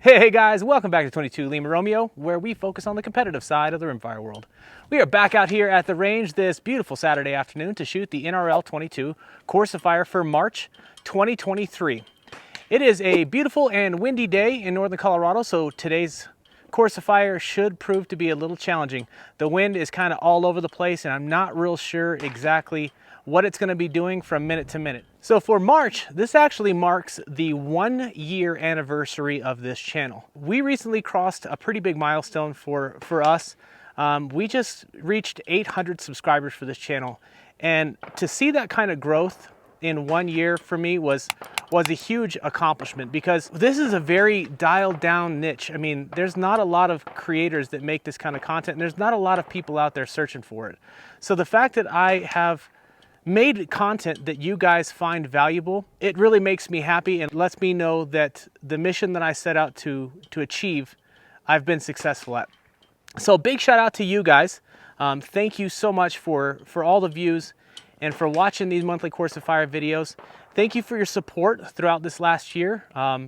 Hey guys, welcome back to 22 Lima Romeo, where we focus on the competitive side of the rimfire world. We are back out here at the range this beautiful Saturday afternoon to shoot the NRL22 Course of Fire for March 2023. It is a beautiful and windy day in northern Colorado, so today's Course of Fire should prove to be a little challenging. The wind is kind of all over the place and I'm not real sure exactly what it's going to be doing from minute to minute. So for March, this actually marks the 1 year anniversary of this channel. We recently crossed a pretty big milestone for us. We just reached 800 subscribers for this channel. And to see that kind of growth in 1 year for me was a huge accomplishment, because this is a very dialed down niche. I mean, there's not a lot of creators that make this kind of content, and there's not a lot of people out there searching for it. So the fact that I have made content that you guys find valuable, it really makes me happy and lets me know that the mission that I set out to achieve, I've been successful at. So big shout out to you guys. Thank you so much for all the views and for watching these monthly Course of Fire videos. Thank you for your support throughout this last year.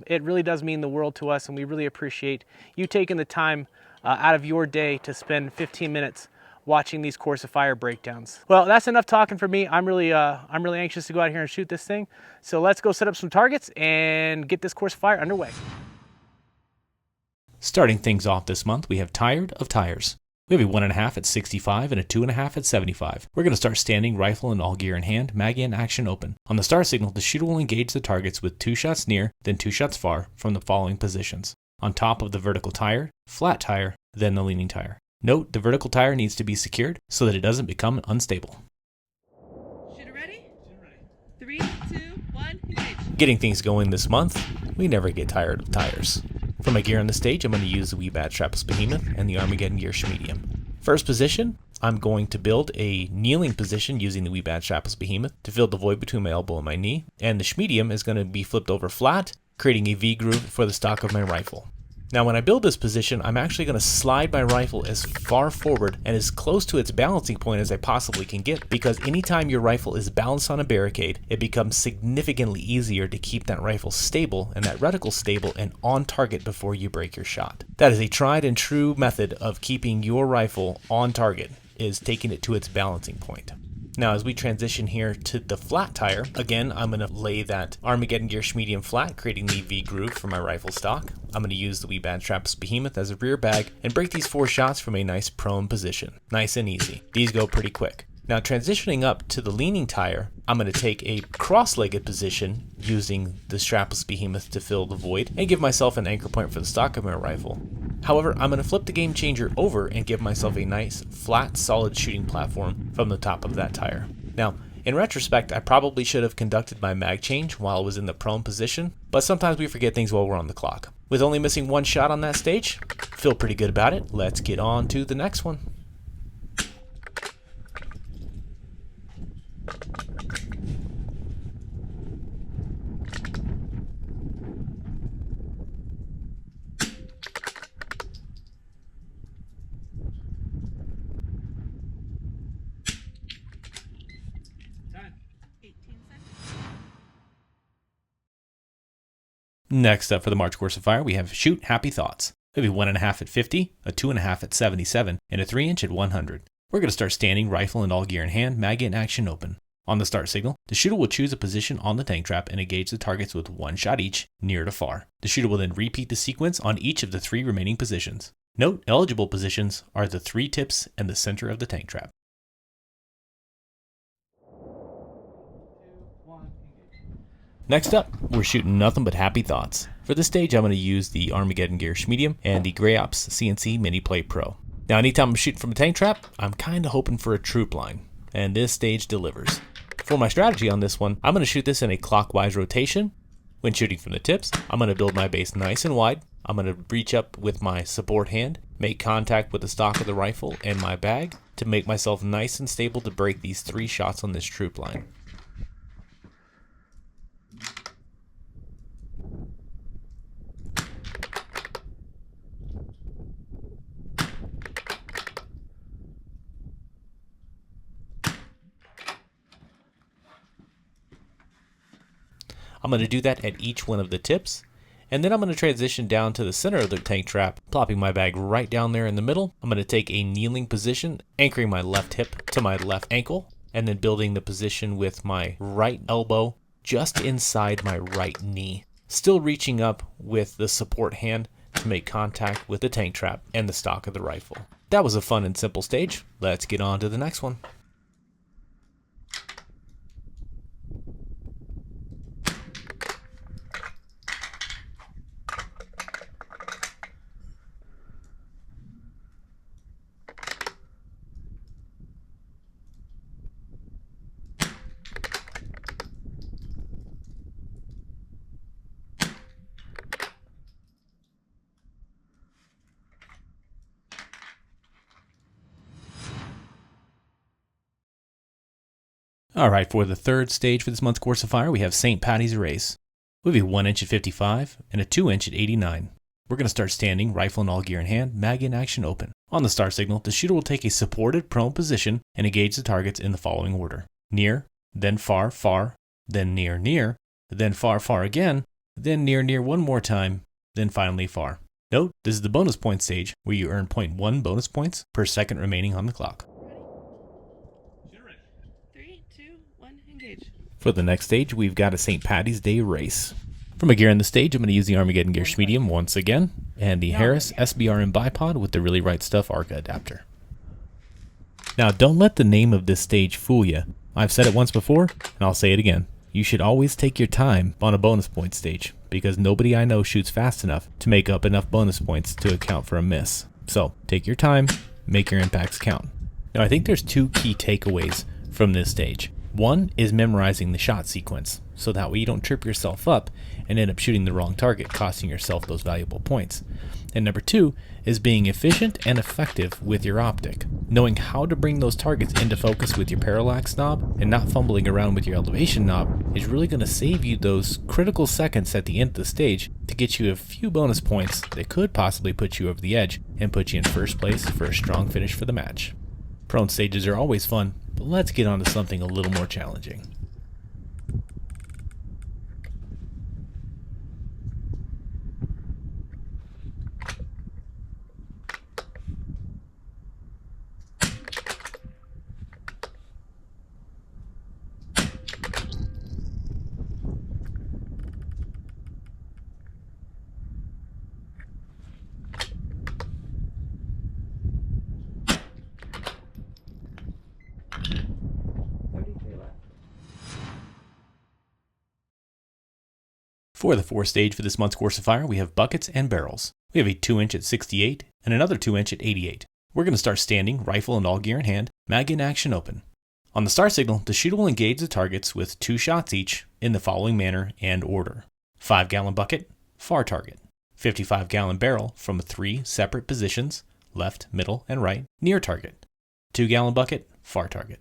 It really does mean the world to us, and we really appreciate you taking the time out of your day to spend 15 minutes watching these Course of Fire breakdowns. Well, that's enough talking for me. I'm really anxious to go out here and shoot this thing. So let's go set up some targets and get this Course of Fire underway. Starting things off this month, we have Tired of Tires. We have a 1.5 at 65 and a 2.5 at 75. We're going to start standing, rifle and all gear in hand, mag in, action open. On the start signal, the shooter will engage the targets with 2 shots near, then 2 shots far from the following positions: on top of the vertical tire, flat tire, then the leaning tire. Note, the vertical tire needs to be secured so that it doesn't become unstable. Shooter ready? 3, 2, 1, engage. Getting things going this month, we never get tired of tires. For my gear on the stage, I'm going to use the wee bad strapless behemoth and the Armageddon gear medium. First position, I'm going to build a kneeling position using the wee bad strapless behemoth to fill the void between my elbow and my knee, and the medium is going to be flipped over flat, creating a V groove for the stock of my rifle. Now when I build this position, I'm actually going to slide my rifle as far forward and as close to its balancing point as I possibly can get, because anytime your rifle is balanced on a barricade, it becomes significantly easier to keep that rifle stable and that reticle stable and on target before you break your shot. That is a tried and true method of keeping your rifle on target, is taking it to its balancing point. Now as we transition here to the flat tire, again I'm going to lay that Armageddon gear medium flat, creating the V groove for my rifle stock. I'm going to use the wee bad strapless behemoth as a rear bag and break these 4 shots from a nice prone position. Nice and easy. These go pretty quick. Now transitioning up to the leaning tire, I'm going to take a cross-legged position using the strapless behemoth to fill the void and give myself an anchor point for the stock of my rifle. However, I'm going to flip the game changer over and give myself a nice, flat, solid shooting platform from the top of that tire. Now, in retrospect, I probably should have conducted my mag change while I was in the prone position, but sometimes we forget things while we're on the clock. With only missing 1 shot on that stage, feel pretty good about it. Let's get on to the next one. Next up for the March Course of Fire, we have Shoot Happy Thoughts. Maybe 1.5 at 50, a 2.5 at 77, and a 3-inch at 100. We're going to start standing, rifle and all gear in hand, mag in, action open. On the start signal, the shooter will choose a position on the tank trap and engage the targets with 1 shot each, near to far. The shooter will then repeat the sequence on each of the 3 remaining positions. Note, eligible positions are the 3 tips and the center of the tank trap. Next up, we're shooting nothing but happy thoughts. For this stage, I'm going to use the Armageddon gear medium and the Grey Ops CNC Mini Plate Pro. Now, anytime I'm shooting from a tank trap, I'm kind of hoping for a troop line, and this stage delivers. For my strategy on this one, I'm going to shoot this in a clockwise rotation. When shooting from the tips, I'm going to build my base nice and wide. I'm going to reach up with my support hand, make contact with the stock of the rifle and my bag to make myself nice and stable to break these 3 shots on this troop line. I'm going to do that at each one of the tips, And then I'm going to transition down to the center of the tank trap, plopping my bag right down there in the middle. I'm going to take a kneeling position, anchoring my left hip to my left ankle, and then building the position with my right elbow just inside my right knee. Still reaching up with the support hand to make contact with the tank trap and the stock of the rifle. That was a fun and simple stage. Let's get on to the next one. All right, for the third stage for this month's Course of Fire, we have St. Paddy's Race. We have a 1 inch at 55 and a 2 inch at 89. We're going to start standing, rifle and all gear in hand, mag in action open. On the start signal, the shooter will take a supported prone position and engage the targets in the following order. Near, then far, far, then near, near, then far, far again, then near, near one more time, then finally far. Note, this is the bonus point stage where you earn 0.1 bonus points per second remaining on the clock. Ready? 3, 2, 1, engage. For the next stage, we've got a St. Paddy's Day race. For my gear on the stage, I'm going to use the Armageddon Gear Medium once again, and the Harris SBRM bipod with the Really Right Stuff ARCA adapter. Now, don't let the name of this stage fool you. I've said it once before, and I'll say it again. You should always take your time on a bonus point stage, because nobody I know shoots fast enough to make up enough bonus points to account for a miss. So, take your time, make your impacts count. Now, I think there's two key takeaways from this stage. One is memorizing the shot sequence, so that way you don't trip yourself up and end up shooting the wrong target, costing yourself those valuable points. And number two is being efficient and effective with your optic. Knowing how to bring those targets into focus with your parallax knob and not fumbling around with your elevation knob is really going to save you those critical seconds at the end of the stage to get you a few bonus points that could possibly put you over the edge and put you in first place for a strong finish for the match. Prone stages are always fun, but let's get on to something a little more challenging. For the fourth stage for this month's Course of Fire, we have buckets and barrels. We have a 2 inch at 68 and another 2 inch at 88. We're going to start standing, rifle and all gear in hand, mag in action open. On the start signal, the shooter will engage the targets with 2 shots each in the following manner and order. 5-gallon bucket, far target. 55-gallon barrel from 3 separate positions, left, middle, and right, near target. 2-gallon bucket, far target.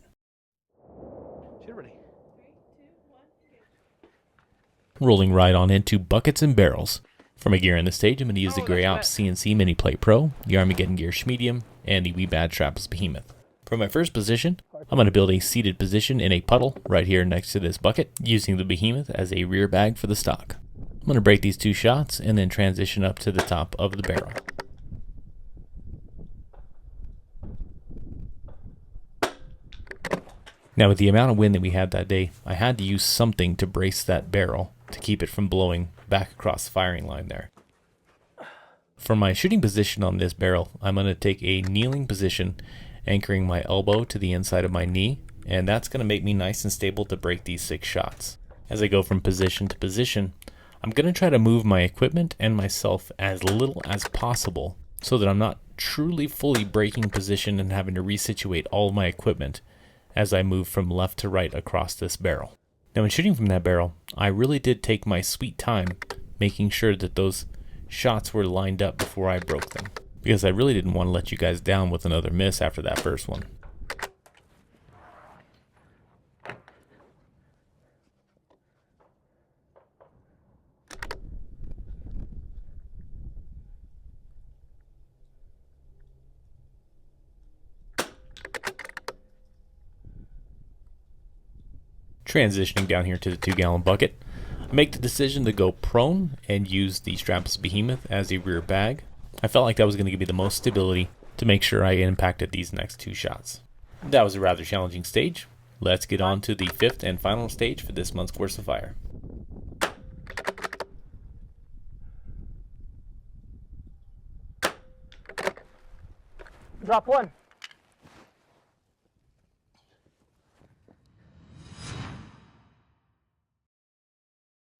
Rolling right on into buckets and barrels. For my gear on the stage, I'm going to use the Grey Ops CNC Mini Plate Pro, the Armageddon Gear Medium, and the Wee Bad Trappist Behemoth. For my first position, I'm going to build a seated position in a puddle right here next to this bucket, using the Behemoth as a rear bag for the stock. I'm going to break these 2 shots and then transition up to the top of the barrel. Now, with the amount of wind that we had that day, I had to use something to brace that barrel to keep it from blowing back across the firing line there. For my shooting position on this barrel, I'm going to take a kneeling position, anchoring my elbow to the inside of my knee, and that's going to make me nice and stable to break these 6 shots. As I go from position to position, I'm going to try to move my equipment and myself as little as possible so that I'm not truly fully breaking position and having to resituate all of my equipment as I move from left to right across this barrel. Now, when shooting from that barrel, I really did take my sweet time making sure that those shots were lined up before I broke them, because I really didn't want to let you guys down with another miss after that first one. Transitioning down here to the 2-gallon bucket, Make the decision to go prone and use the strapless behemoth as a rear bag. I felt like that was going to give me the most stability to make sure I impacted these next 2 shots. That was a rather challenging stage. Let's get on to the 5th and final stage for this month's Course of Fire. Drop 1.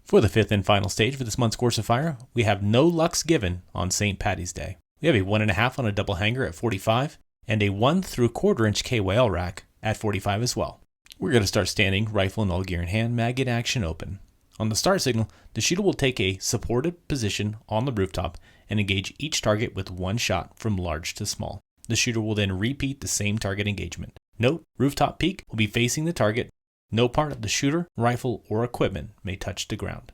For the 5th and final stage for this month's Course of Fire, we have no lucks given on St. Paddy's Day. We have a 1.5 on a double hanger at 45, and a 1 3/4 inch KYL rack at 45 as well. We're going to start standing, rifle and all gear in hand, maggot action open. On the start signal, the shooter will take a supported position on the rooftop and engage each target with 1 shot from large to small. The shooter will then repeat the same target engagement. Note, rooftop peak will be facing the target. No part of the shooter, rifle, or equipment may touch the ground.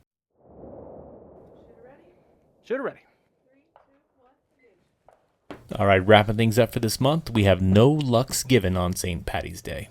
Shooter ready. 3, 2, 1, engage. Alright, wrapping things up for this month, we have no lucks given on St. Paddy's Day.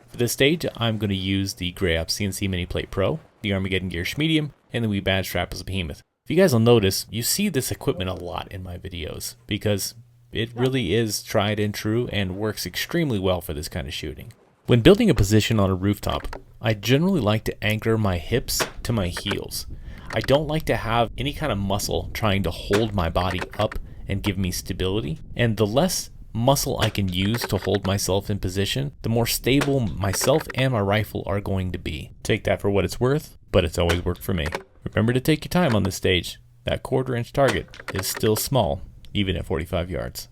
For this stage, I'm going to use the Grey Ops CNC Mini Plate Pro, the Armageddon Gear Medium, and the Wee Bad Strapless Behemoth. If you guys will notice, you see this equipment a lot in my videos, because it really is tried and true and works extremely well for this kind of shooting. When building a position on a rooftop, I generally like to anchor my hips to my heels. I don't like to have any kind of muscle trying to hold my body up and give me stability, and the less muscle I can use to hold myself in position, the more stable myself and my rifle are going to be. Take that for what it's worth, but it's always worked for me. Remember to take your time on this stage. That 1/4 inch target is still small, even at 45 yards.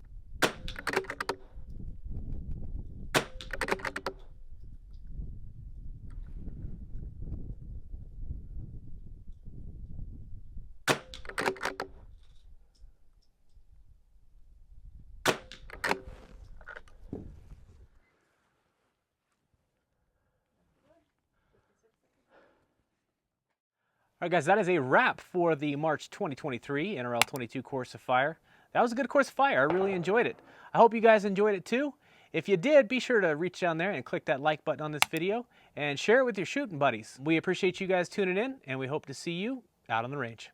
All right, guys, that is a wrap for the March 2023 NRL22 Course of Fire. That was a good Course of Fire. I really enjoyed it. I hope you guys enjoyed it too. If you did, be sure to reach down there and click that like button on this video and share it with your shooting buddies. We appreciate you guys tuning in, and we hope to see you out on the range.